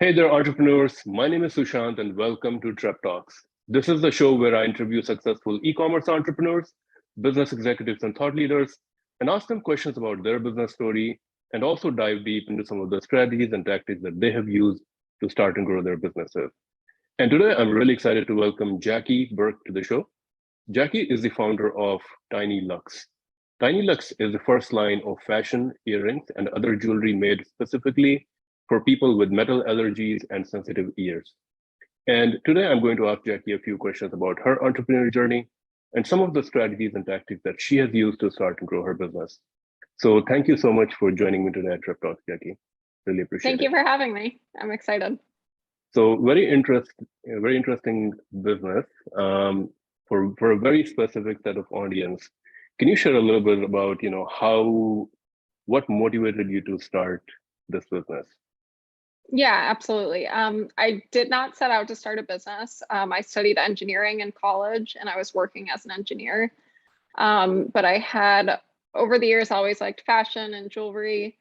Hey there, entrepreneurs. My name is Sushant, and welcome to Trep Talks. This is the show where I interview successful e-commerce entrepreneurs, business executives, and thought leaders, and ask them questions about their business story, and also dive deep into some of the strategies and tactics that they have used to start and grow their businesses. And today, I'm really excited to welcome Jackie Burke to the show. Jackie is the founder of Tini Lux. Tini Lux is the first line of fashion, earrings, and other jewelry made specifically for people with metal allergies and sensitive ears. And today I'm going to ask Jackie a few questions about her entrepreneurial journey and some of the strategies and tactics that she has used to start and grow her business. So thank you so much for joining me today at Trep Talk, Jackie. Really appreciate it. Thank you for having me. I'm excited. So very interesting business for a very specific set of audience. Can you share a little bit about, what motivated you to start this business? Yeah, absolutely. I did not set out to start a business. I studied engineering in college and I was working as an engineer. But I had, over the years, always liked fashion and jewelry,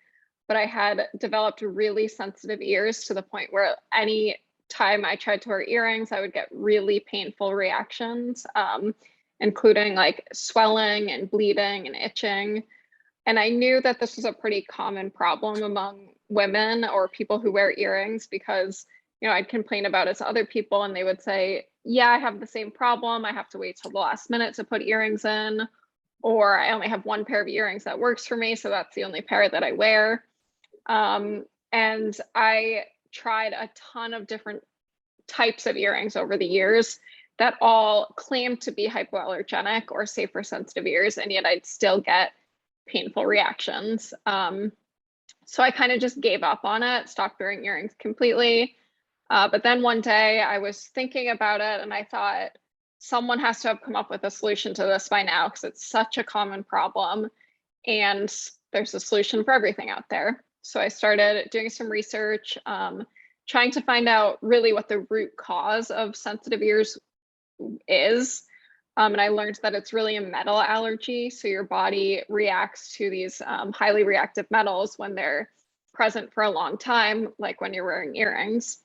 but I had developed really sensitive ears to the point where any time I tried to wear earrings, I would get really painful reactions, including like swelling and bleeding and itching. And I knew that this was a pretty common problem among women or people who wear earrings because, I'd complain about it to other people and they would say, yeah, I have the same problem. I have to wait till the last minute to put earrings in, or I only have one pair of earrings that works for me. So that's the only pair that I wear. And I tried a ton of different types of earrings over the years that all claimed to be hypoallergenic or safe for sensitive ears. And yet I'd still get painful reactions. So I kind of just gave up on it, stopped wearing earrings completely. But then one day I was thinking about it and I thought someone has to have come up with a solution to this by now because it's such a common problem and there's a solution for everything out there. So I started doing some research, trying to find out really what the root cause of sensitive ears is. And I learned that it's really a metal allergy. So your body reacts to these highly reactive metals when they're present for a long time, like when you're wearing earrings.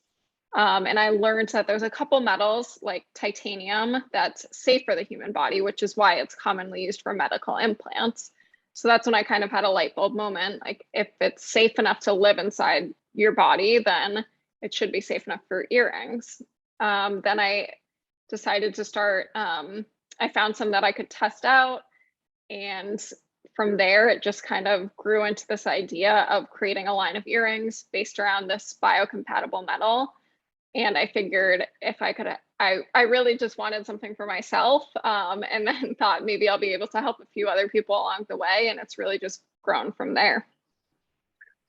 And I learned that there's a couple metals like titanium that's safe for the human body, which is why it's commonly used for medical implants. So that's when I kind of had a light bulb moment. Like if it's safe enough to live inside your body, then it should be safe enough for earrings. Then I decided to start, I found some that I could test out. And from there, it just kind of grew into this idea of creating a line of earrings based around this biocompatible metal. And I figured if I could, I really just wanted something for myself, and then thought maybe I'll be able to help a few other people along the way. And it's really just grown from there.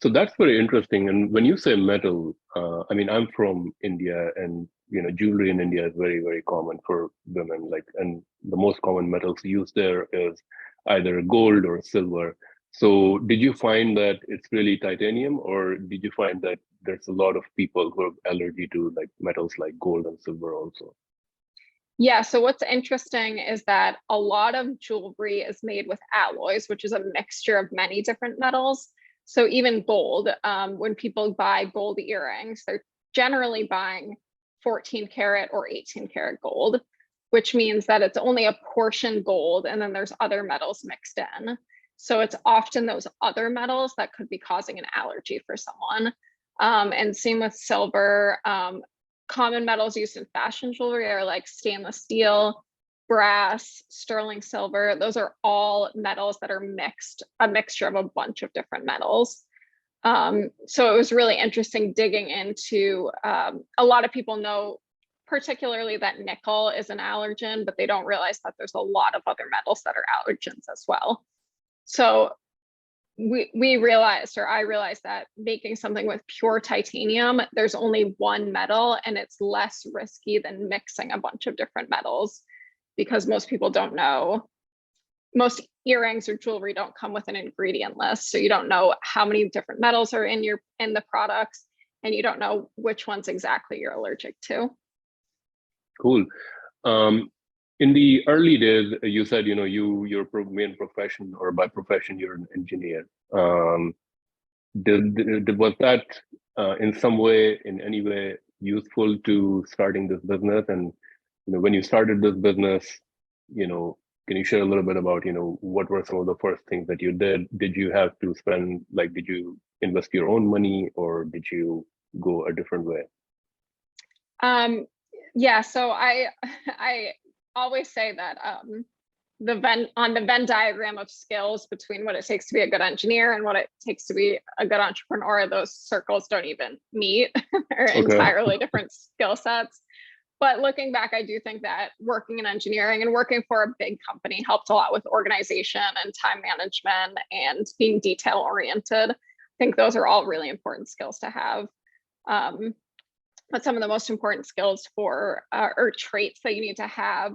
So that's very interesting. And when you say metal, I'm from India, and jewelry in India is very, very common for women. And the most common metals used there is either gold or silver. So did you find that it's really titanium, or did you find that there's a lot of people who have allergy to like metals like gold and silver also? Yeah, so what's interesting is that a lot of jewelry is made with alloys, which is a mixture of many different metals. So even gold, when people buy gold earrings, they're generally buying 14 karat or 18 karat gold, which means that it's only a portion gold and then there's other metals mixed in. So it's often those other metals that could be causing an allergy for someone. And same with silver. Common metals used in fashion jewelry are like stainless steel, brass, sterling silver. Those are all metals that are a mixture of a bunch of different metals. So it was really interesting digging into, a lot of people know particularly that nickel is an allergen, but they don't realize that there's a lot of other metals that are allergens as well. So we realized, or I realized, that making something with pure titanium, there's only one metal and it's less risky than mixing a bunch of different metals, because most people don't know. Most earrings or jewelry don't come with an ingredient list. So you don't know how many different metals are in the products, and you don't know which ones exactly you're allergic to. Cool. In the early days, you said, your main profession, or by profession, you're an engineer. Was that in some way, in any way, useful to starting this business? And when you started this business, can you share a little bit about what were some of the first things that you did? Did you have to spend, like, did you invest your own money, or did you go a different way? Yeah, so I always say that on the Venn diagram of skills between what it takes to be a good engineer and what it takes to be a good entrepreneur, those circles don't even meet. They're Okay. entirely different skill sets. But looking back, I do think that working in engineering and working for a big company helped a lot with organization and time management and being detail oriented. I think those are all really important skills to have. But some of the most important skills or traits that you need to have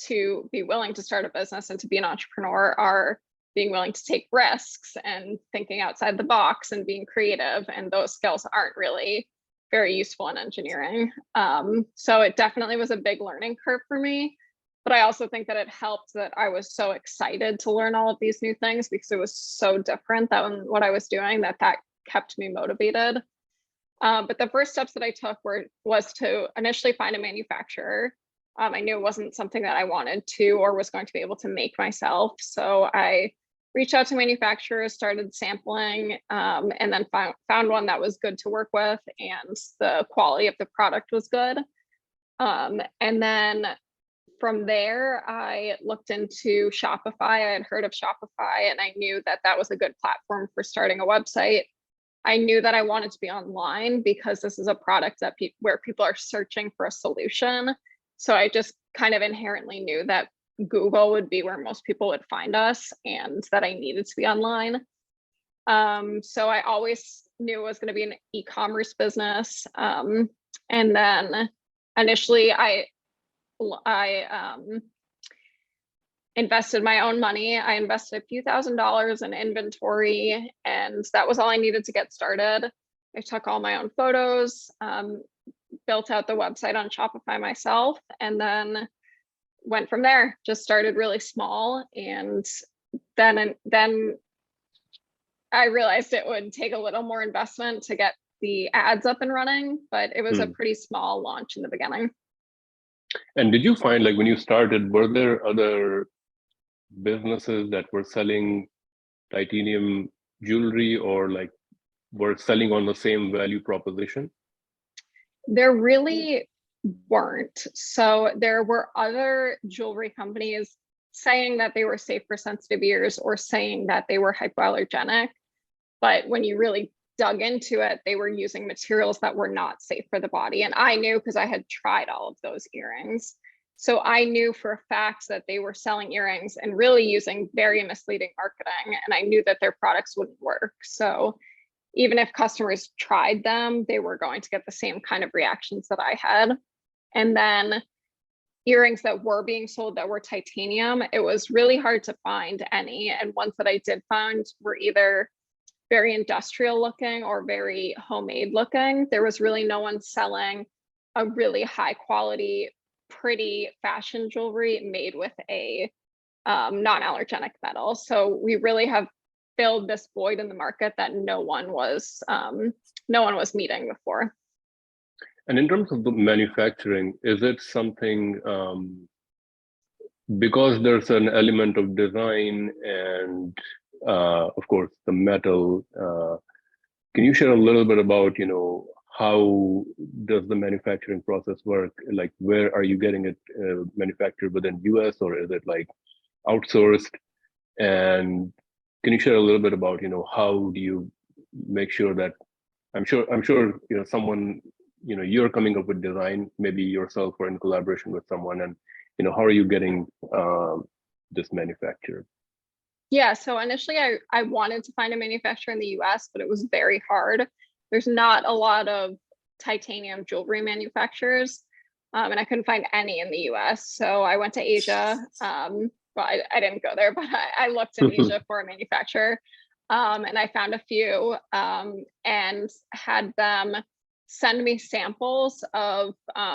to be willing to start a business and to be an entrepreneur are being willing to take risks and thinking outside the box and being creative. And those skills aren't really very useful in engineering. So it definitely was a big learning curve for me. But I also think that it helped that I was so excited to learn all of these new things because it was so different than what I was doing that kept me motivated. But the first steps that I took was to initially find a manufacturer. I knew it wasn't something that I wanted to or was going to be able to make myself. So I reached out to manufacturers, started sampling, and then found one that was good to work with and the quality of the product was good. And then from there, I looked into Shopify. I had heard of Shopify and I knew that that was a good platform for starting a website. I knew that I wanted to be online because this is a product that where people are searching for a solution. So I just kind of inherently knew that Google would be where most people would find us and that I needed to be online. So I always knew it was going to be an e-commerce business. And then initially I invested my own money. I invested a few $1,000s in inventory, and that was all I needed to get started. I took all my own photos, built out the website on Shopify myself, and then went from there. Just started really small, and then I realized it would take a little more investment to get the ads up and running, but it was a pretty small launch in the beginning. And did you find, like, when you started, were there other businesses that were selling titanium jewelry or like were selling on the same value proposition? There really weren't. So there were other jewelry companies saying that they were safe for sensitive ears or saying that they were hypoallergenic. But when you really dug into it, they were using materials that were not safe for the body. And I knew because I had tried all of those earrings. So I knew for a fact that they were selling earrings and really using very misleading marketing. And I knew that their products wouldn't work. So even if customers tried them, they were going to get the same kind of reactions that I had. And then earrings that were being sold that were titanium, it was really hard to find any. And ones that I did find were either very industrial looking or very homemade looking. There was really no one selling a really high quality, pretty fashion jewelry made with a non-allergenic metal. So we really have filled this void in the market that no one was meeting before. And in terms of the manufacturing, is it something, because there's an element of design and of course the metal, can you share a little bit about, how does the manufacturing process work? Like, where are you getting it manufactured within US, or is it like outsourced? And can you share a little bit about, how do you make sure that, I'm sure, someone, you're coming up with design, maybe yourself or in collaboration with someone, and, how are you getting this manufactured? Yeah, so initially I wanted to find a manufacturer in the US, but it was very hard. There's not a lot of titanium jewelry manufacturers, and I couldn't find any in the US. So I went to Asia. Well, I didn't go there, but I looked in Asia for a manufacturer, and I found a few and had them send me samples of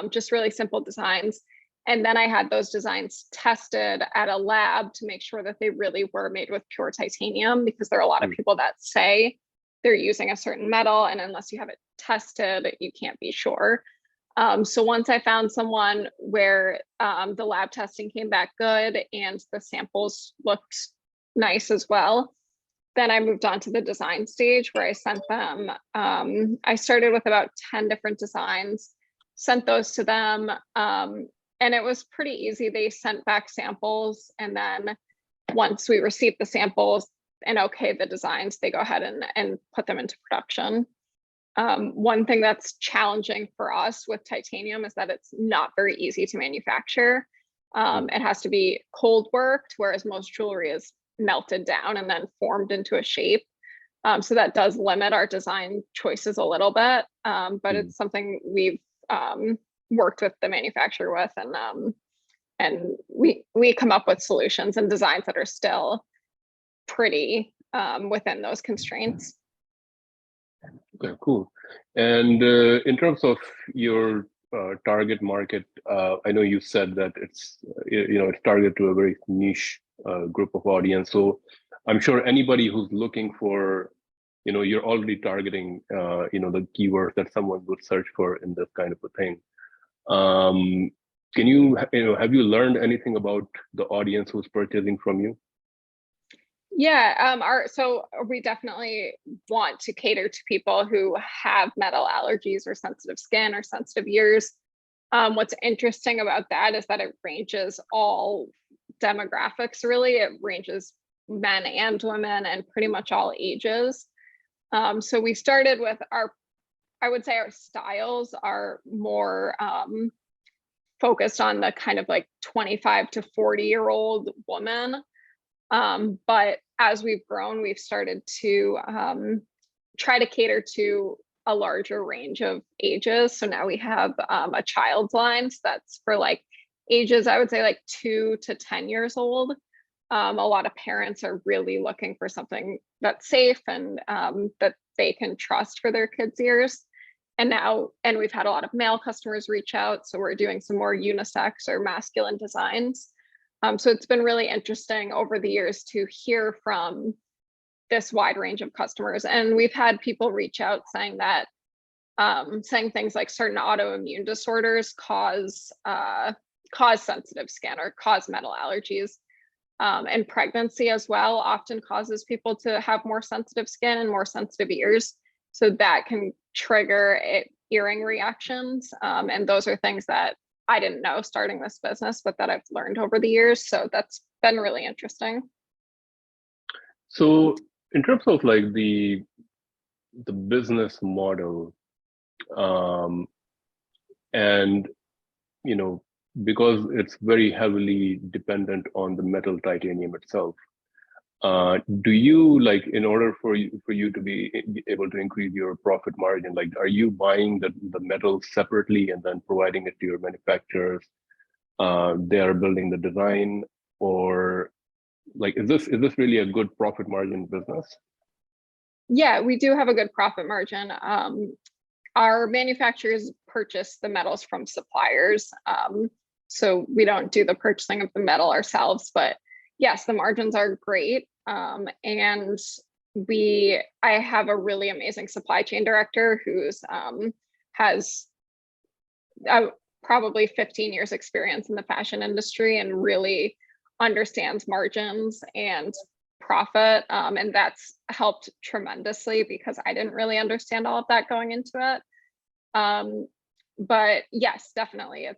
just really simple designs. And then I had those designs tested at a lab to make sure that they really were made with pure titanium, because there are a lot of people that say they're using a certain metal, and unless you have it tested, you can't be sure. So once I found someone where the lab testing came back good and the samples looked nice as well, then I moved on to the design stage where I sent them. I started with about 10 different designs, sent those to them, and it was pretty easy. They sent back samples, and then once we received the samples and okay the designs, they go ahead and put them into production. One thing that's challenging for us with titanium is that it's not very easy to manufacture. It has to be cold worked, whereas most jewelry is melted down and then formed into a shape. So that does limit our design choices a little bit, but it's something we've worked with the manufacturer with, and we come up with solutions and designs that are still pretty within those constraints. Okay, cool. And in terms of your target market, I know you said that it's it's targeted to a very niche group of audience. So I'm sure anybody who's looking for, you're already targeting, the keywords that someone would search for in this kind of a thing. Can you, have you learned anything about the audience who's purchasing from you? Yeah, so we definitely want to cater to people who have metal allergies or sensitive skin or sensitive ears. What's interesting about that is that it ranges all demographics, really. It ranges men and women and pretty much all ages. So we started with I would say our styles are more focused on the kind of like 25 to 40-year-old woman. But as we've grown, we've started to try to cater to a larger range of ages. So now we have a child's line. So that's for like ages, I would say like 2 to 10 years old. A lot of parents are really looking for something that's safe and that they can trust for their kids' ears. And we've had a lot of male customers reach out. So we're doing some more unisex or masculine designs. So it's been really interesting over the years to hear from this wide range of customers. And we've had people reach out saying that, saying things like certain autoimmune disorders cause sensitive skin or cause metal allergies. And pregnancy as well often causes people to have more sensitive skin and more sensitive ears. So that can trigger earring reactions. And those are things that I didn't know starting this business, but that I've learned over the years. So that's been really interesting. So in terms of like the business model, and because it's very heavily dependent on the metal titanium itself, do you, like, in order for you to be able to increase your profit margin, like, are you buying the metal separately and then providing it to your manufacturers? They are building the design, or like, is this really a good profit margin business? Yeah, we do have a good profit margin. Our manufacturers purchase the metals from suppliers. So we don't do the purchasing of the metal ourselves, but yes, the margins are great. And I have a really amazing supply chain director who's has probably 15 years experience in the fashion industry and really understands margins and profit. And that's helped tremendously because I didn't really understand all of that going into it. But yes, definitely,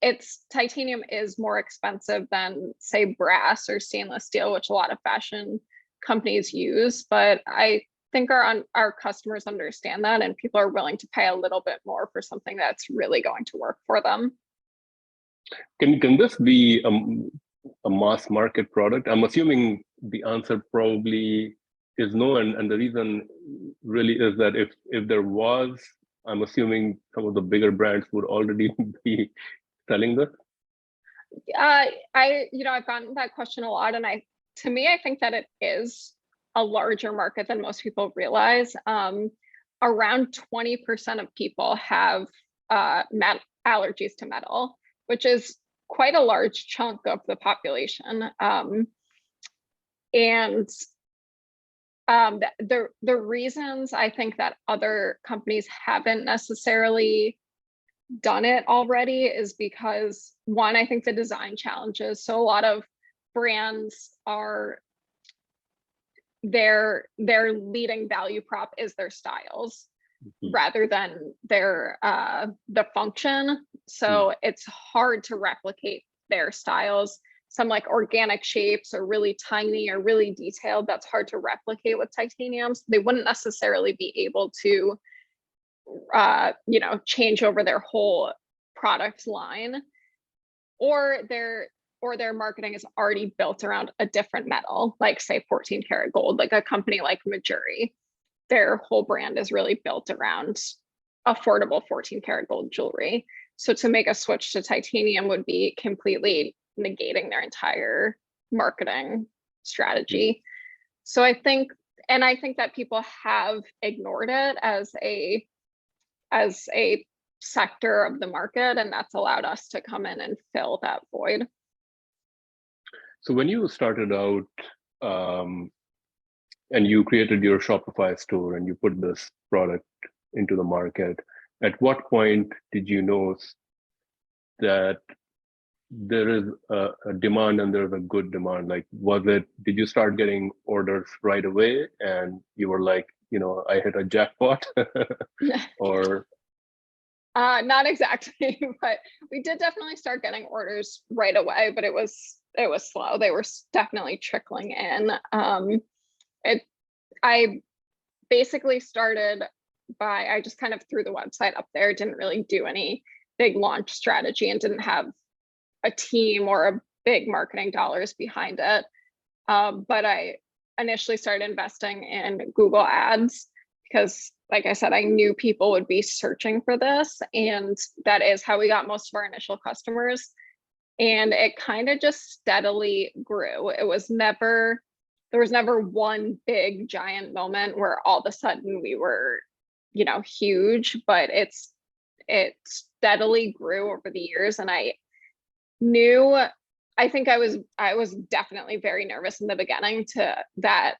it's titanium is more expensive than, say, brass or stainless steel, which a lot of fashion companies use. But I think our customers understand that, and people are willing to pay a little bit more for something that's really going to work for them. Can this be a mass market product? I'm assuming the answer probably is no, and the reason really is that if there was, I'm assuming some of the bigger brands would already be selling this. I've gotten that question a lot, and to me, I think that it is a larger market than most people realize. Around 20% of people have allergies to metal, which is quite a large chunk of the population. And The reasons I think that other companies haven't necessarily done it already is because, one, I think the design challenges. So a lot of brands are, their leading value prop is their styles rather than their the function. So it's hard to replicate their styles. Some like organic shapes are really tiny or really detailed. That's hard to replicate with titanium. So they wouldn't necessarily be able to change over their whole product line, or their marketing is already built around a different metal, like say 14 karat gold. Like a company like Michalowicz, their whole brand is really built around affordable 14 karat gold jewelry. So to make a switch to titanium would be completely negating their entire marketing strategy. So I think that people have ignored it as a sector of the market, and that's allowed us to come in and fill that void. So when you started out and you created your Shopify store and you put this product into the market, at what point did you know that there is a demand and there's a good demand? Like, did you start getting orders right away and you were like, I hit a jackpot? Or not exactly, but we did definitely start getting orders right away, but it was slow. They were definitely trickling in. I basically started I just kind of threw the website up there, didn't really do any big launch strategy and didn't have a team or a big marketing dollars behind it. But I initially started investing in Google ads because, like I said, I knew people would be searching for this, and that is how we got most of our initial customers. And it kind of just steadily grew. There was never one big giant moment where all of a sudden we were, huge, but it steadily grew over the years. And I think I was definitely very nervous in the beginning that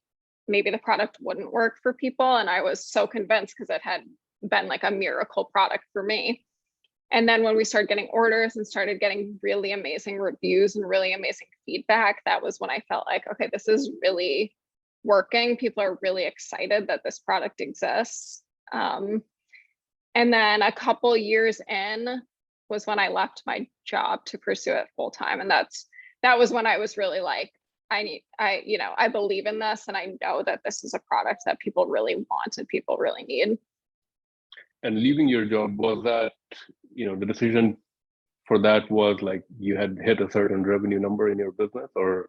maybe the product wouldn't work for people. And I was so convinced because it had been like a miracle product for me. And then when we started getting orders and started getting really amazing reviews and really amazing feedback, that was when I felt like, okay, this is really working. People are really excited that this product exists. And then a couple years in was when I left my job to pursue it full time. And that was when I was really like, I believe in this, and I know that this is a product that people really want and people really need. And leaving your job, was that, the decision for that was like you had hit a certain revenue number in your business, or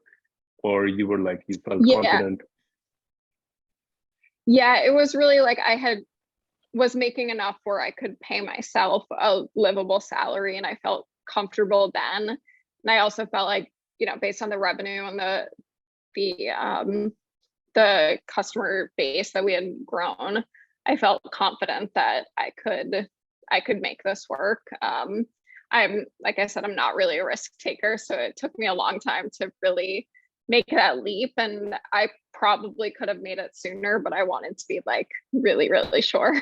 you were like, you felt confident? Yeah, it was really like I was making enough where I could pay myself a livable salary, and I felt comfortable then. And I also felt like, based on the revenue and the customer base that we had grown, I felt confident that I could make this work. Like I said, I'm not really a risk taker, so it took me a long time to really make that leap. And I probably could have made it sooner, but I wanted to be like really, really sure.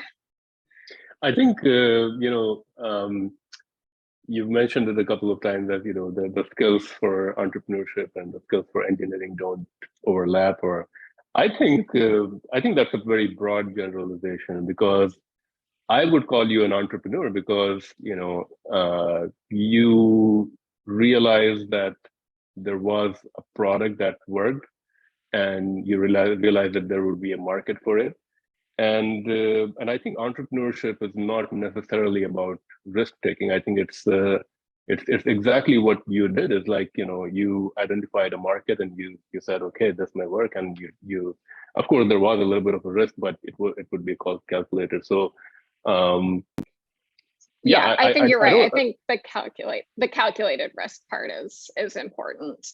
I think, you've mentioned it a couple of times that, the skills for entrepreneurship and the skills for engineering don't overlap. Or I think that's a very broad generalization, because I would call you an entrepreneur because, you realized that there was a product that worked, and you realized that there would be a market for it. And I think entrepreneurship is not necessarily about risk taking. I think it's exactly what you did. Is like, you identified a market and you said, okay, this may work, and you of course there was a little bit of a risk, but it would be called calculated. So I think you're right. I think the calculated risk part is important.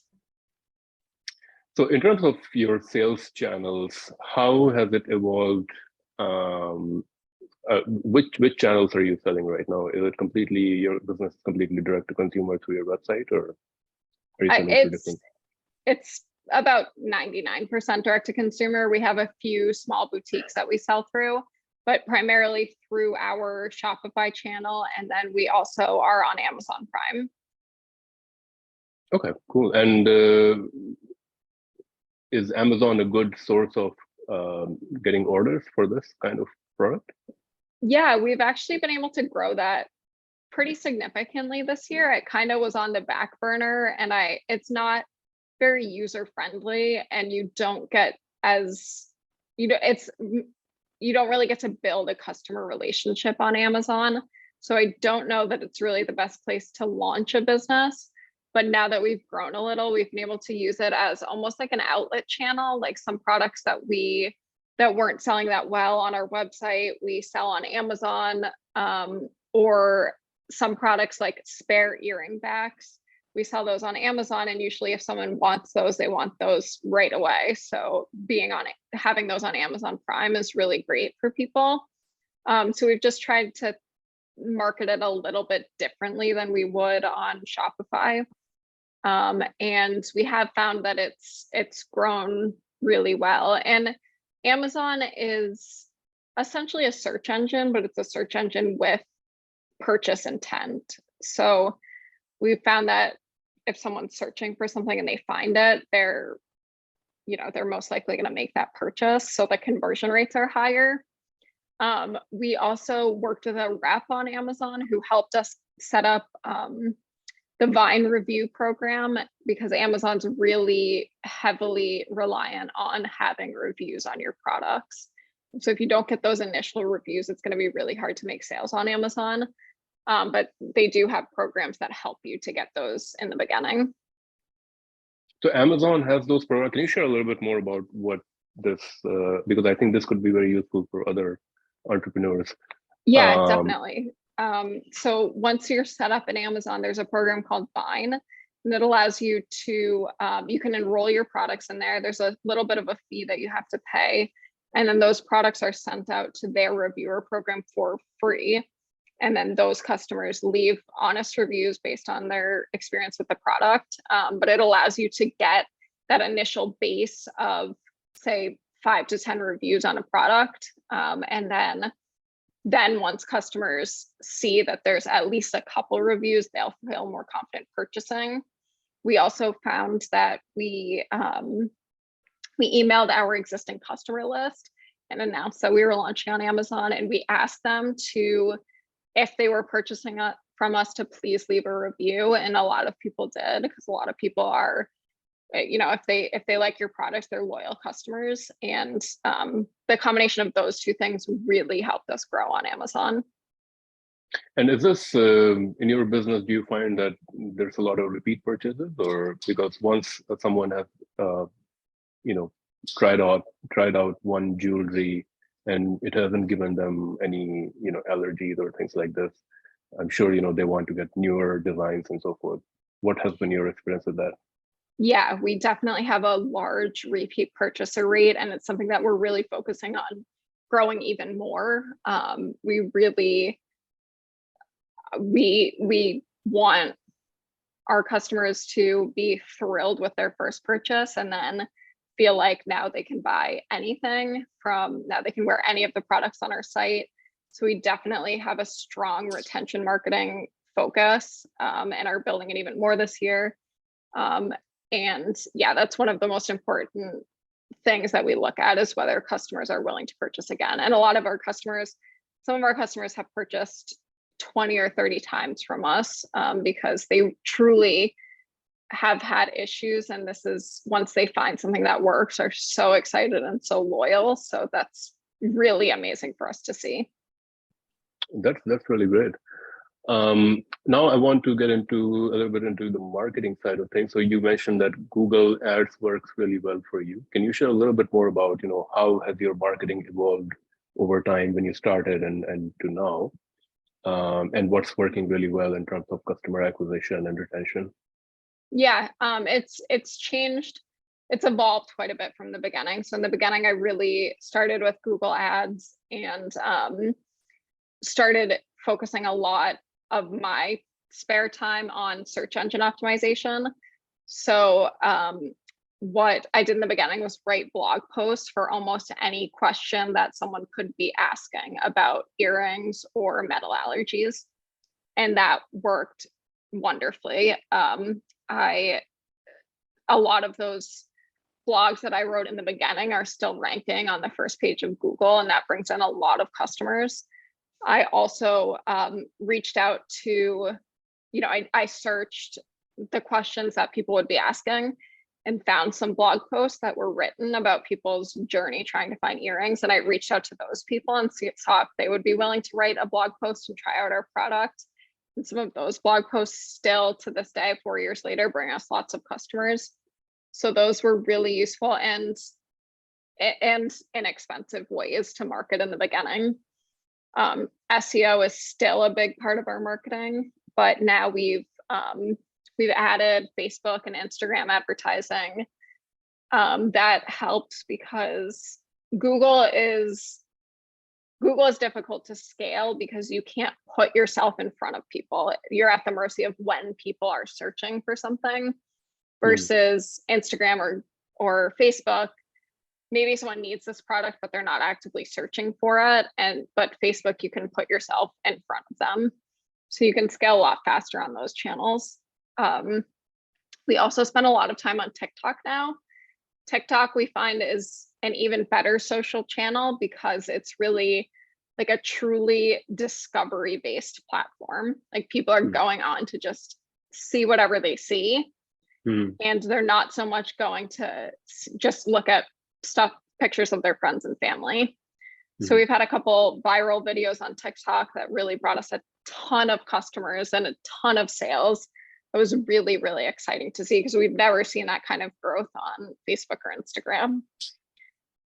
So in terms of your sales channels, how has it evolved? Which channels are you selling right now? Is it completely, your business completely direct to consumer through your website, or are you selling through different? It's about 99% direct to consumer. We have a few small boutiques that we sell through, but primarily through our Shopify channel. And then we also are on Amazon Prime. Okay, cool. And is Amazon a good source of getting orders for this kind of product? Yeah, we've actually been able to grow that pretty significantly this year. It kind of was on the back burner, and it's not very user friendly, and you don't get as, you don't really get to build a customer relationship on Amazon. So I don't know that it's really the best place to launch a business. But now that we've grown a little, we've been able to use it as almost like an outlet channel, like some products that weren't selling that well on our website, we sell on Amazon, or some products like spare earring backs. We sell those on Amazon, and usually if someone wants those, they want those right away. So having those on Amazon Prime is really great for people. So we've just tried to market it a little bit differently than we would on Shopify. And we have found that it's grown really well. And Amazon is essentially a search engine, but it's a search engine with purchase intent. So we found that if someone's searching for something and they find it, they're most likely going to make that purchase. So the conversion rates are higher. We also worked with a rep on Amazon who helped us set up the Vine review program, because Amazon's really heavily reliant on having reviews on your products. So if you don't get those initial reviews, it's going to be really hard to make sales on Amazon. But they do have programs that help you to get those in the beginning. So Amazon has those programs. Can you share a little bit more about what this, because I think this could be very useful for other entrepreneurs. Yeah, definitely. So once you're set up in Amazon, there's a program called Vine, and it allows you to, you can enroll your products in there. There's a little bit of a fee that you have to pay. And then those products are sent out to their reviewer program for free. And then those customers leave honest reviews based on their experience with the product. But it allows you to get that initial base of, say, 5 to 10 reviews on a product. And then once customers see that there's at least a couple reviews, they'll feel more confident purchasing. We also found that we emailed our existing customer list and announced that we were launching on Amazon, and we asked them to, if they were purchasing from us, to please leave a review. And a lot of people did, because a lot of people are, if they like your products, they're loyal customers. And the combination of those two things really helped us grow on Amazon. And is this, in your business, do you find that there's a lot of repeat purchases, or because once someone has, tried out one jewelry and it hasn't given them any, allergies or things like this, I'm sure, they want to get newer designs and so forth. What has been your experience with that? Yeah, we definitely have a large repeat purchaser rate, and it's something that we're really focusing on growing even more. We want our customers to be thrilled with their first purchase, and then feel like now they can buy anything now they can wear any of the products on our site. So we definitely have a strong retention marketing focus, and are building it even more this year. And yeah, that's one of the most important things that we look at, is whether customers are willing to purchase again. And some of our customers have purchased 20 or 30 times from us, because they truly have had issues. And this is, once they find something that works, are so excited and so loyal. So that's really amazing for us to see. That's really great. Now I want to get a little bit into the marketing side of things. So you mentioned that Google Ads works really well for you. Can you share a little bit more about, how has your marketing evolved over time when you started and to now, and what's working really well in terms of customer acquisition and retention? Yeah, it's changed. It's evolved quite a bit from the beginning. So in the beginning, I really started with Google Ads, and started focusing a lot of my spare time on search engine optimization. So what I did in the beginning was write blog posts for almost any question that someone could be asking about earrings or metal allergies. And that worked wonderfully. A lot of those blogs that I wrote in the beginning are still ranking on the first page of Google, and that brings in a lot of customers. I also reached out to, I searched the questions that people would be asking and found some blog posts that were written about people's journey trying to find earrings. And I reached out to those people and saw if they would be willing to write a blog post and try out our product. And some of those blog posts still to this day, 4 years later, bring us lots of customers. So those were really useful and inexpensive ways to market in the beginning. SEO is still a big part of our marketing, but now we've added Facebook and Instagram advertising. That helps because Google is difficult to scale because you can't put yourself in front of people. You're at the mercy of when people are searching for something versus Instagram or Facebook. Maybe someone needs this product, but they're not actively searching for it. But Facebook, you can put yourself in front of them. So you can scale a lot faster on those channels. We also spend a lot of time on TikTok now. TikTok, we find, is an even better social channel because it's really like a truly discovery-based platform. Like people are going on to just see whatever they see. And they're not so much going to just look at pictures of their friends and family. So we've had a couple viral videos on TikTok that really brought us a ton of customers and a ton of sales. It was really, really exciting to see because we've never seen that kind of growth on Facebook or Instagram.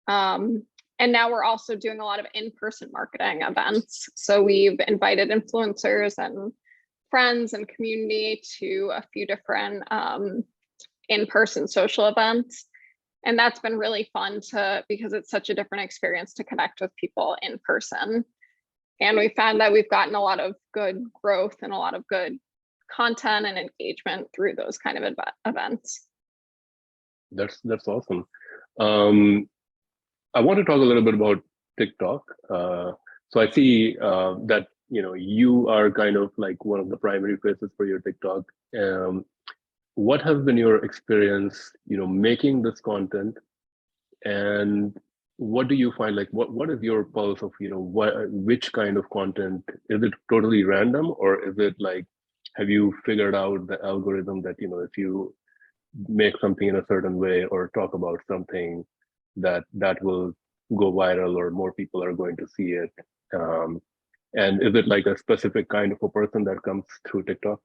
And now we're also doing a lot of in-person marketing events. So we've invited influencers and friends and community to a few different in-person social events. And that's been really fun because it's such a different experience to connect with people in person. And we found that we've gotten a lot of good growth and a lot of good content and engagement through those kind of events. That's awesome. I want to talk a little bit about TikTok. So I see that you are kind of like one of the primary faces for your TikTok. What has been your experience, making this content, and what do you find, like what is your pulse of which kind of content? Is it totally random, or is it like, have you figured out the algorithm that if you make something in a certain way or talk about something that will go viral or more people are going to see it? And is it like a specific kind of a person that comes through TikTok?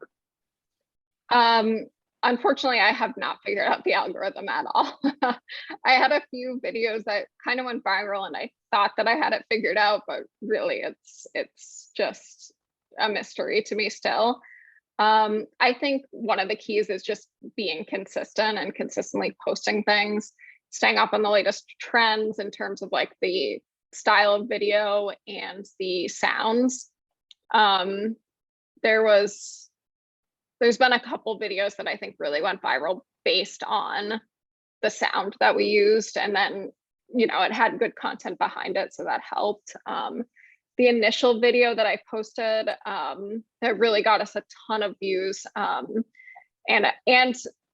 Unfortunately, I have not figured out the algorithm at all. I had a few videos that kind of went viral and I thought that I had it figured out, but really it's just a mystery to me still. I think one of the keys is just being consistent and consistently posting things, staying up on the latest trends in terms of like the style of video and the sounds. There's been a couple videos that I think really went viral based on the sound that we used, and then it had good content behind it, so that helped. The initial video that I posted that really got us a ton of views and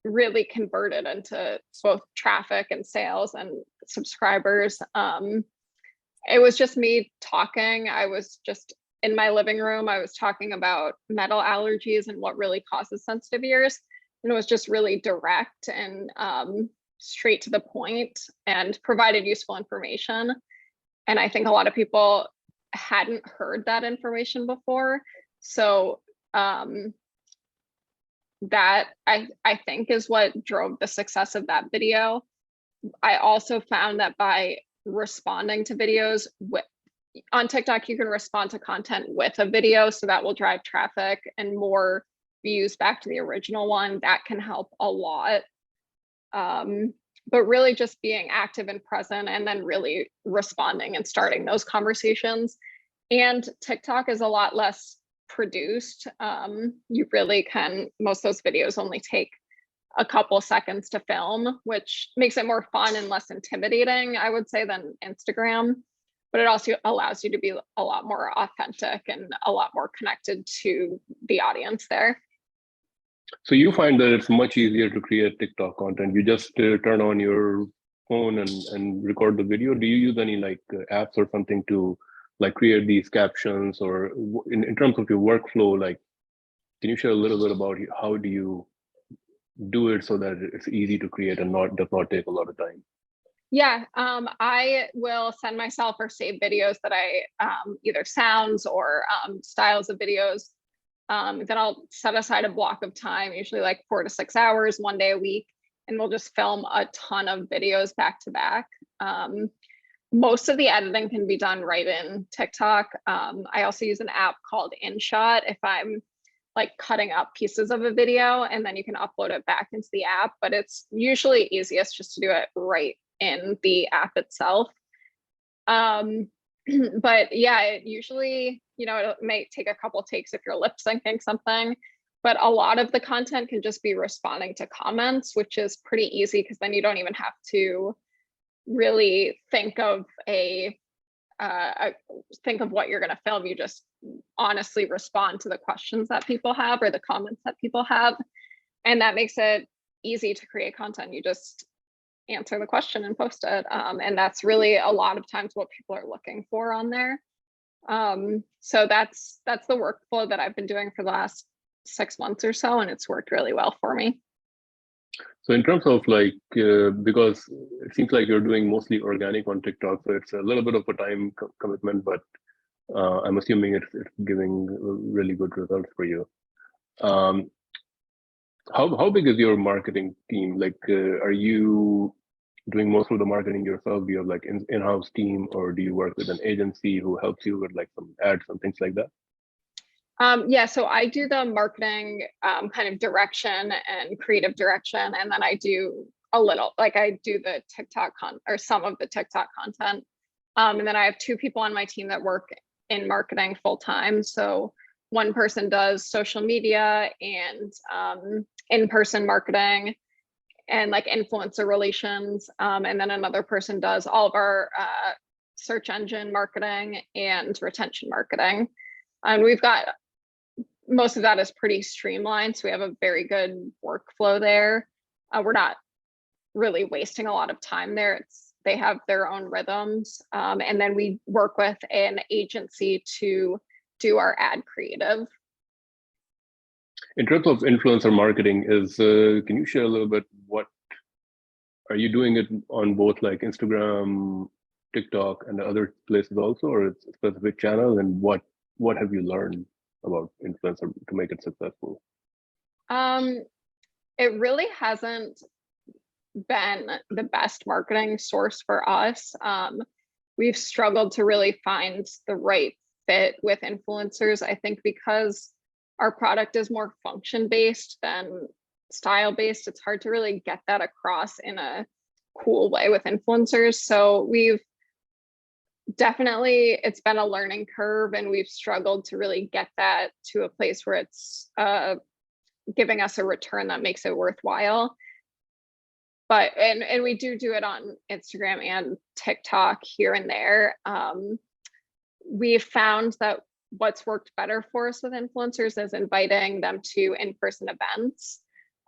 really converted into both traffic and sales and subscribers. It was just me talking. I was just in my living room. I was talking about metal allergies and what really causes sensitive ears. And it was just really direct and straight to the point and provided useful information. And I think a lot of people hadn't heard that information before. So that I think is what drove the success of that video. I also found that by responding to videos on TikTok, you can respond to content with a video, so that will drive traffic and more views back to the original one. That can help a lot. But really just being active and present and then really responding and starting those conversations. And TikTok is a lot less produced. You really can, most of those videos only take a couple seconds to film, which makes it more fun and less intimidating, I would say, than Instagram. But it also allows you to be a lot more authentic and a lot more connected to the audience there. So you find that it's much easier to create TikTok content. You just turn on your phone and record the video. Do you use any like apps or something to like create these captions, or in terms of your workflow, like, can you share a little bit about how do you do it so that it's easy to create and does not take a lot of time? Yeah, I will send myself or save videos that I either sounds or styles of videos. Then I'll set aside a block of time, usually like 4 to 6 hours, 1 day a week, and we'll just film a ton of videos back to back. Most of the editing can be done right in TikTok. I also use an app called InShot if I'm like cutting up pieces of a video, and then you can upload it back into the app, but it's usually easiest just to do it right in the app itself. But yeah, it usually, it may take a couple takes if you're lip syncing something, but a lot of the content can just be responding to comments, which is pretty easy because then you don't even have to really think of what you're going to film. You just honestly respond to the questions that people have or the comments that people have, and that makes it easy to create content. You just answer the question and post it, and that's really a lot of times what people are looking for on there. So that's the workflow that I've been doing for the last 6 months or so, and it's worked really well for me. So in terms of like, because it seems like you're doing mostly organic on TikTok, so it's a little bit of a time commitment, but I'm assuming it's giving really good results for you. How big is your marketing team? Like, are you doing most of the marketing yourself? Do you have like in-house team, or do you work with an agency who helps you with like some ads and things like that? Yeah, so I do the marketing kind of direction and creative direction, and then I do a little, like I do the TikTok or some of the TikTok content. And then I have 2 people on my team that work in marketing full time. So one person does social media and in-person marketing and like influencer relations. And then another person does all of our search engine marketing and retention marketing. And we've got, most of that is pretty streamlined. So we have a very good workflow there. We're not really wasting a lot of time there. They have their own rhythms. And then we work with an agency to do our ad creative. In terms of influencer marketing, can you share a little bit, what are you doing it on both like Instagram, TikTok, and other places also, or it's a specific channel? And what have you learned about influencer to make it successful? It really hasn't been the best marketing source for us. We've struggled to really find the right fit with influencers. I think because our product is more function-based than style-based, it's hard to really get that across in a cool way with influencers. So we've definitely, it's been a learning curve, and we've struggled to really get that to a place where it's giving us a return that makes it worthwhile. But and we do it on Instagram and TikTok here and there. We've found that what's worked better for us with influencers is inviting them to in-person events.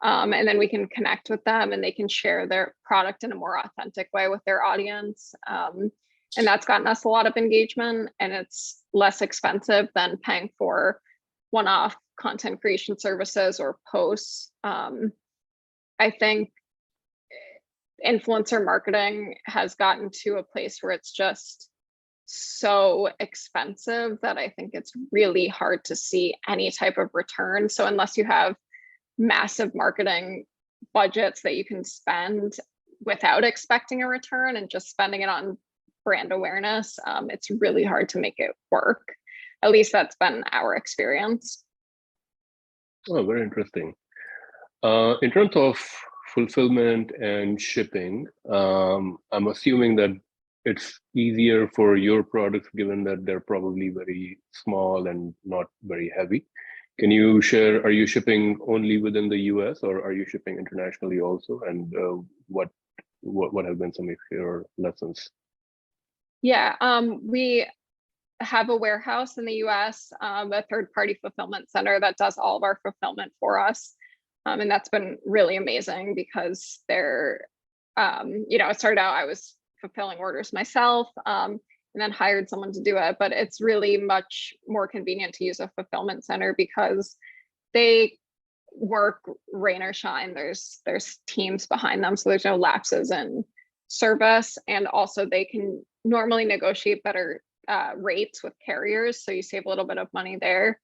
And then we can connect with them and they can share their product in a more authentic way with their audience. And that's gotten us a lot of engagement, and it's less expensive than paying for one-off content creation services or posts. I think influencer marketing has gotten to a place where it's just so expensive that I think it's really hard to see any type of return. So unless you have massive marketing budgets that you can spend without expecting a return and just spending it on brand awareness, it's really hard to make it work. At least that's been our experience. Oh, very interesting. In terms of fulfillment and shipping, I'm assuming that it's easier for your products given that they're probably very small and not very heavy. Can you share, are you shipping only within the US or are you shipping internationally also? And what have been some of your lessons? Yeah, we have a warehouse in the US, a third-party fulfillment center that does all of our fulfillment for us. And that's been really amazing because they're, it started out I was fulfilling orders myself, and then hired someone to do it. But it's really much more convenient to use a fulfillment center because they work rain or shine. There's teams behind them, so there's no lapses in service, and also they can normally negotiate better rates with carriers, so you save a little bit of money there.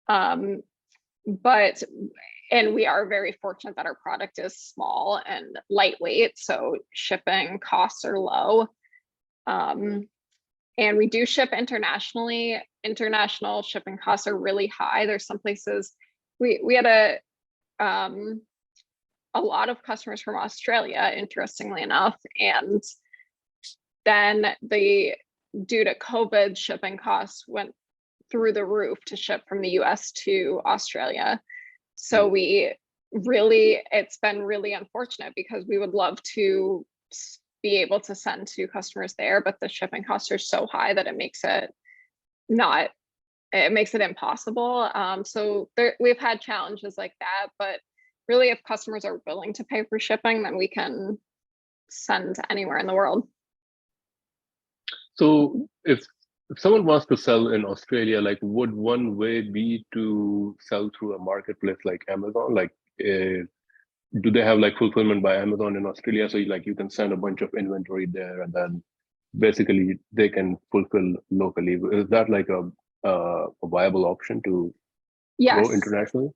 But and we are very fortunate that our product is small and lightweight, so shipping costs are low. And we do ship internationally. International shipping costs are really high. There's some places we had a lot of customers from Australia, interestingly enough, and then due to COVID, shipping costs went through the roof to ship from the US to Australia. So it's been really unfortunate because we would love to be able to send to customers there, but the shipping costs are so high that it makes it impossible. So we've had challenges like that, but really if customers are willing to pay for shipping, then we can send anywhere in the world. So if someone wants to sell in Australia, like would one way be to sell through a marketplace like Amazon? Like do they have like fulfillment by Amazon in Australia? So like you can send a bunch of inventory there and then basically they can fulfill locally. Is that like a viable option to go Yes. internationally?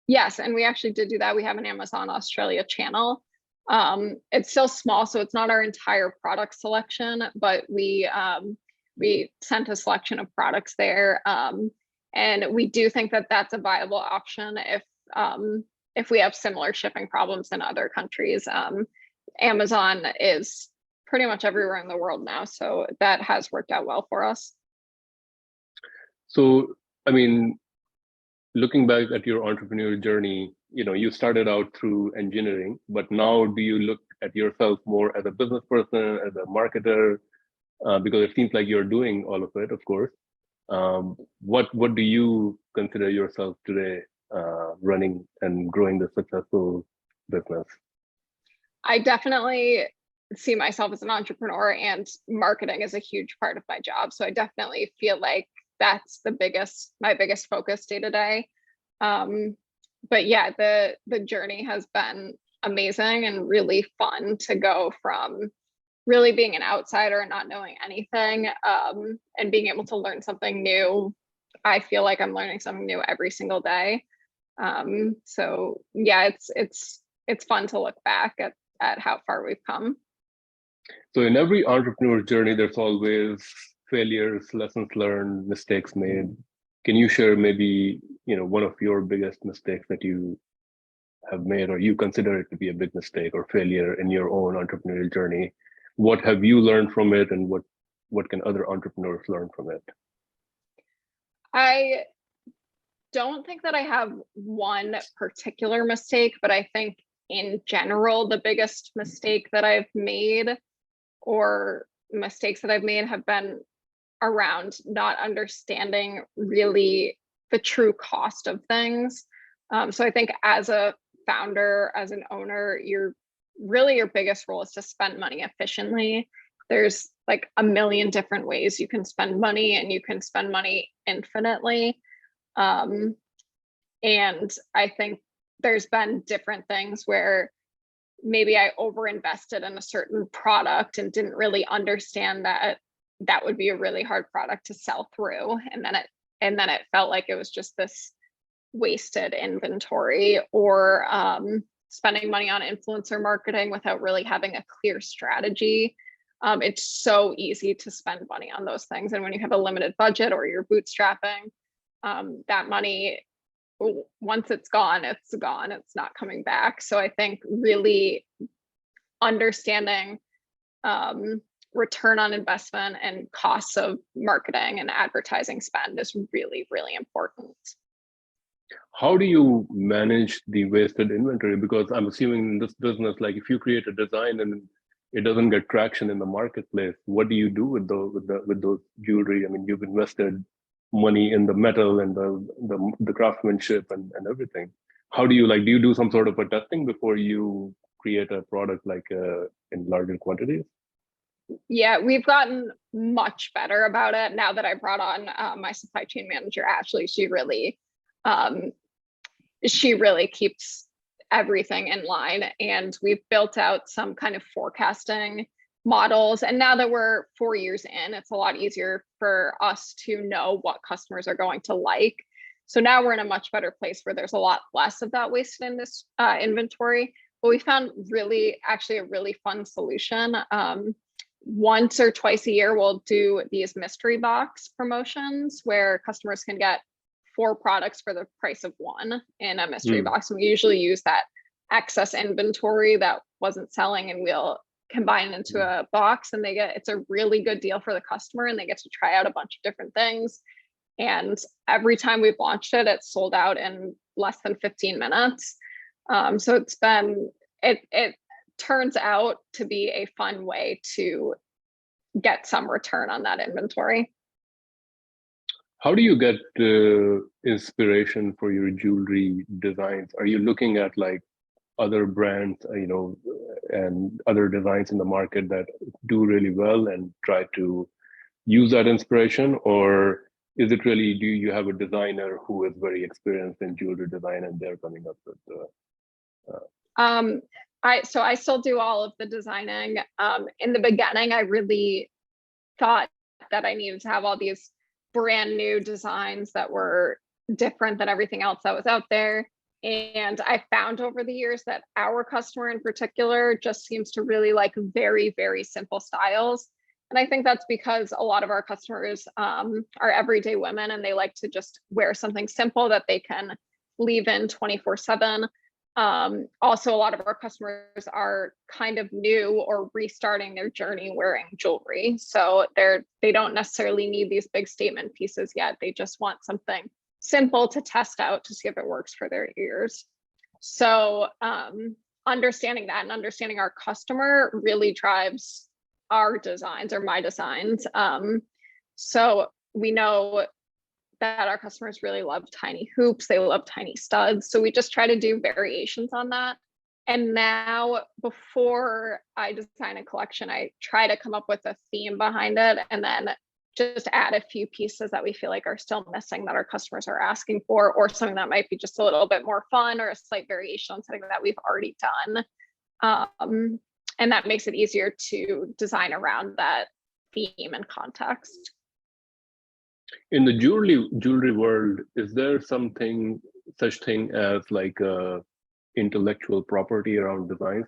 Yes, and we actually did do that. We have an Amazon Australia channel. It's still small, so it's not our entire product selection, but we sent a selection of products there. And we do think that that's a viable option if we have similar shipping problems in other countries. Amazon is pretty much everywhere in the world now, so that has worked out well for us. So, I mean, looking back at your entrepreneurial journey, you started out through engineering, but now do you look at yourself more as a business person, as a marketer? Because it seems like you're doing all of it, of course. What do you consider yourself today, running and growing the successful business? I definitely see myself as an entrepreneur, and marketing is a huge part of my job. So I definitely feel like that's my biggest focus day to day. But yeah, the journey has been amazing and really fun to go from really being an outsider and not knowing anything, and being able to learn something new. I feel like I'm learning something new every single day. So yeah, it's fun to look back at how far we've come. So in every entrepreneur journey, there's always failures, lessons learned, mistakes made. Can you share maybe, one of your biggest mistakes that you have made, or you consider it to be a big mistake or failure in your own entrepreneurial journey? What have you learned from it, and what can other entrepreneurs learn from it? I don't think that I have one particular mistake, but I think in general, the biggest mistake that I've made, or mistakes that I've made, have been around not understanding really the true cost of things. So I think as a founder, as an owner, your biggest role is to spend money efficiently. There's like a million different ways you can spend money, and you can spend money infinitely. And I think there's been different things where maybe I overinvested in a certain product and didn't really understand that that would be a really hard product to sell through. And then it felt like it was just this wasted inventory, or spending money on influencer marketing without really having a clear strategy. It's so easy to spend money on those things. And when you have a limited budget or you're bootstrapping, that money, once it's gone, it's not coming back. So I think really understanding return on investment and costs of marketing and advertising spend is really, really important. How do you manage the wasted inventory? Because I'm assuming in this business, like if you create a design and it doesn't get traction in the marketplace, what do you do with those jewelry? I mean, you've invested money in the metal and the craftsmanship and everything. How do you do you do some sort of a testing before you create a product in larger quantities? Yeah, we've gotten much better about it now that I brought on my supply chain manager, Ashley. Um, she really keeps everything in line, and we've built out some kind of forecasting models. And now that we're 4 years in, it's a lot easier for us to know what customers are going to like. So now we're in a much better place where there's a lot less of that wasted in this inventory. But we found actually a really fun solution. Once or twice a year, we'll do these mystery box promotions where customers can get 4 products for the price of 1 in a mystery box. And we usually use that excess inventory that wasn't selling, and we'll combine it into a box, and it's a really good deal for the customer, and they get to try out a bunch of different things. And every time we've launched it, it's sold out in less than 15 minutes. So it turns out to be a fun way to get some return on that inventory. How do you get inspiration for your jewelry designs? Are you looking at other brands, and other designs in the market that do really well and try to use that inspiration? Or is it really, do you have a designer who is very experienced in jewelry design and they're coming up with I still do all of the designing. In the beginning, I really thought that I needed to have all these brand new designs that were different than everything else that was out there. And I found over the years that our customer in particular just seems to really like very, very simple styles. And I think that's because a lot of our customers are everyday women, and they like to just wear something simple that they can leave in 24/7. Also, a lot of our customers are kind of new or restarting their journey wearing jewelry. So they don't necessarily need these big statement pieces yet. They just want something simple to test out to see if it works for their ears. So understanding that and understanding our customer really drives our designs or my designs. So we know that our customers really love tiny hoops, they love tiny studs. So we just try to do variations on that. And now, before I design a collection, I try to come up with a theme behind it, and then just add a few pieces that we feel like are still missing that our customers are asking for, or something that might be just a little bit more fun or a slight variation on something that we've already done. And that makes it easier to design around that theme and context. in the jewelry world? Is there such thing as intellectual property around designs?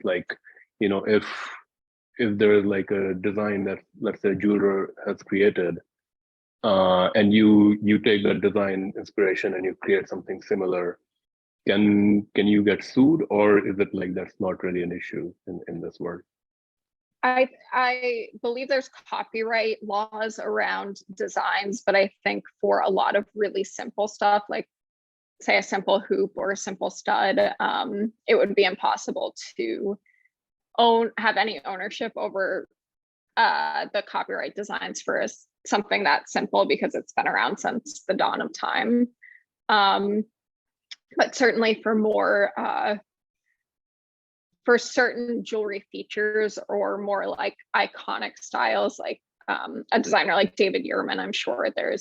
If there is a design that, let's say, a jeweler has created, and you take that design inspiration and you create something similar, can you get sued, or is it that's not really an issue in this world? I believe there's copyright laws around designs, but I think for a lot of really simple stuff, like say a simple hoop or a simple stud, it would be impossible to have any ownership over the copyright designs for something that simple, because it's been around since the dawn of time. But certainly for certain jewelry features or more like iconic styles, like a designer like David Yurman, I'm sure there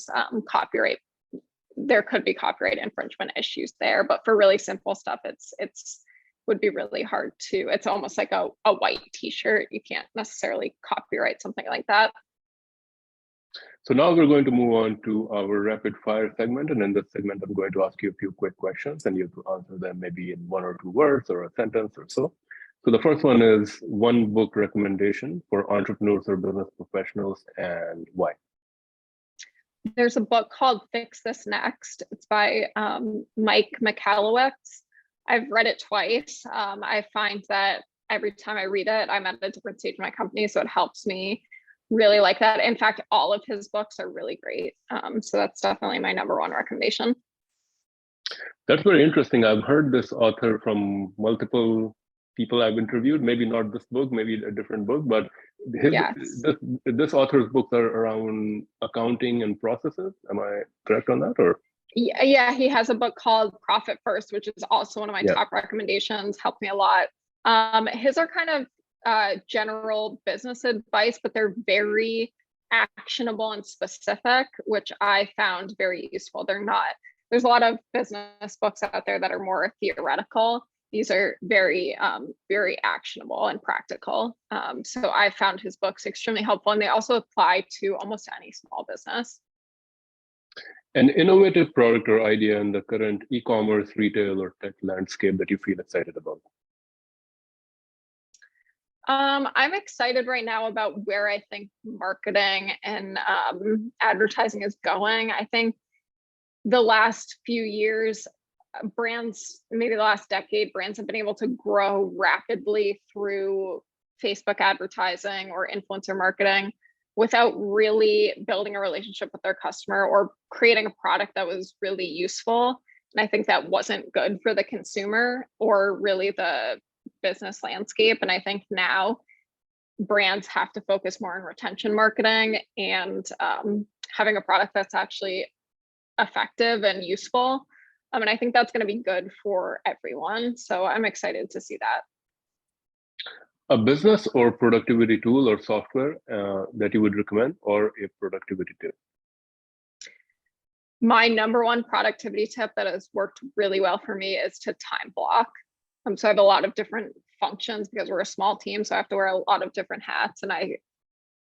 could be copyright infringement issues there. But for really simple stuff, it's would be really hard to. It's almost like a white t-shirt. You can't necessarily copyright something like that. So now we're going to move on to our rapid fire segment. And in this segment, I'm going to ask you a few quick questions, and you have to answer them maybe in 1 or 2 words or a sentence or so. So the first one is one book recommendation for entrepreneurs or business professionals, and why? There's a book called Fix This Next. It's by Mike Michalowicz. I've read it twice. I find that every time I read it, I'm at a different stage of my company, so it helps me really like that. In fact, all of his books are really great. So that's definitely my #1 recommendation. That's very interesting. I've heard this author from multiple people I've interviewed, maybe not this book, maybe a different book, but his Yes. this author's books are around accounting and processes. Am I correct on that? Or Yeah, he has a book called Profit First, which is also one of my yeah, top recommendations, helped me a lot. His are kind of general business advice, but they're very actionable and specific, which I found very useful. There's a lot of business books out there that are more theoretical. These are very actionable and practical. So I found his books extremely helpful, and they also apply to almost any small business. an innovative product or idea in the current e-commerce, retail, or tech landscape that you feel excited about? I'm excited right now about where I think marketing and advertising is going. I think the last few years, brands, maybe the last decade, brands have been able to grow rapidly through Facebook advertising or influencer marketing without really building a relationship with their customer or creating a product that was really useful. And I think that wasn't good for the consumer or really the business landscape. And I think now brands have to focus more on retention marketing and having a product that's actually effective and useful. And I think that's going to be good for everyone. So I'm excited to see that. A business or productivity tool or software that you would recommend, or a productivity tip? My number one productivity tip that has worked really well for me is to time block. So I have a lot of different functions because we're a small team, so I have to wear a lot of different hats, and I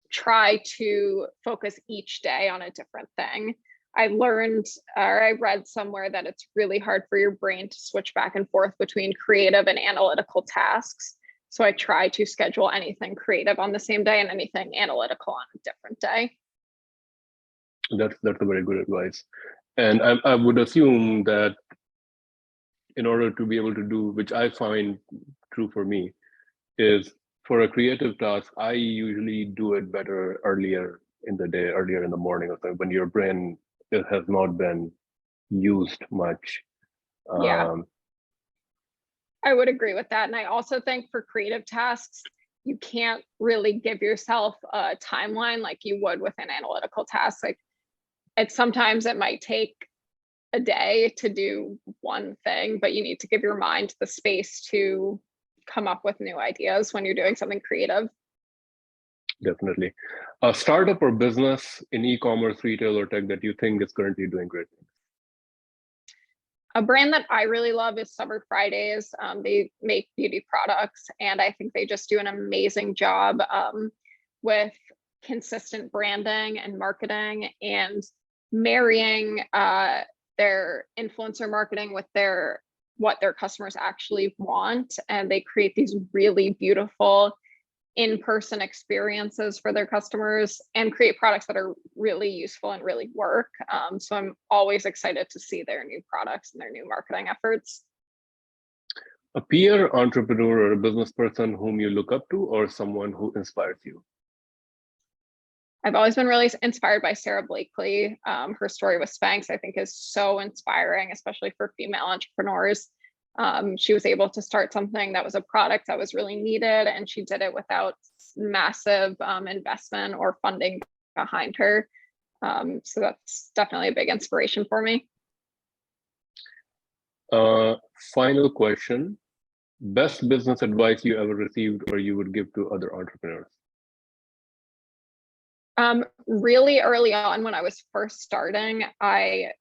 try to focus each day on a different thing. I learned or I read somewhere that it's really hard for your brain to switch back and forth between creative and analytical tasks. So I try to schedule anything creative on the same day and anything analytical on a different day. That's a very good advice. And I would assume that in order to be able to do, which I find true for me, is for a creative task, I usually do it better earlier in the day, earlier in the morning, or something, when your brain has not been used much. Yeah, I would agree with that. And I also think for creative tasks, you can't really give yourself a timeline like you would with an analytical task. Like sometimes it might take a day to do one thing, but you need to give your mind the space to come up with new ideas when you're doing something creative. Definitely. A startup or business in e-commerce, retail, or tech that you think is currently doing great things? A brand that I really love is Summer Fridays. They make beauty products, and I think they just do an amazing job with consistent branding and marketing and marrying their influencer marketing with what their customers actually want. And they create these really beautiful in-person experiences for their customers and create products that are really useful and really work. So I'm always excited to see their new products and their new marketing efforts. A peer entrepreneur or a business person whom you look up to, or someone who inspires you? I've always been really inspired by Sarah Blakely. Her story with Spanx, I think, is so inspiring, especially for female entrepreneurs. She was able to start something that was a product that was really needed, and she did it without massive investment or funding behind her. So that's definitely a big inspiration for me. Final question. Best business advice you ever received or you would give to other entrepreneurs? Really early on when I was first starting, I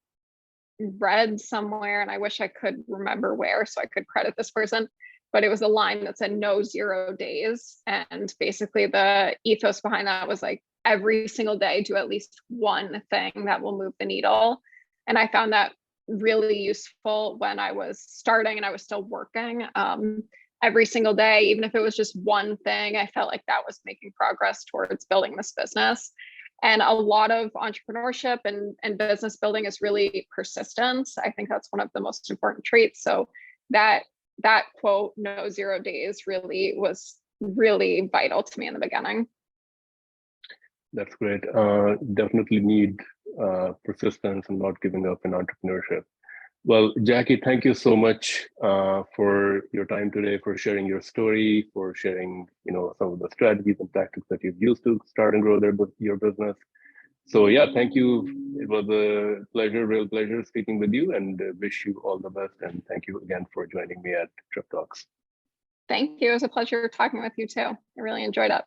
read somewhere, and I wish I could remember where so I could credit this person, but it was a line that said no 0 days. And basically the ethos behind that was like every single day do at least one thing that will move the needle. And I found that really useful when I was starting and I was still working. Every single day, even if it was just one thing, I felt like that was making progress towards building this business. And a lot of entrepreneurship and business building is really persistence. I think that's one of the most important traits. So that quote, no 0 days, really was really vital to me in the beginning. That's great. Definitely need persistence and not giving up in entrepreneurship. Well, Jackie, thank you so much for your time today, for sharing your story, for sharing, some of the strategies and tactics that you've used to start and grow your business. So yeah, thank you. It was a pleasure, real pleasure speaking with you, and wish you all the best. And thank you again for joining me at Trip Talks. Thank you. It was a pleasure talking with you too. I really enjoyed it.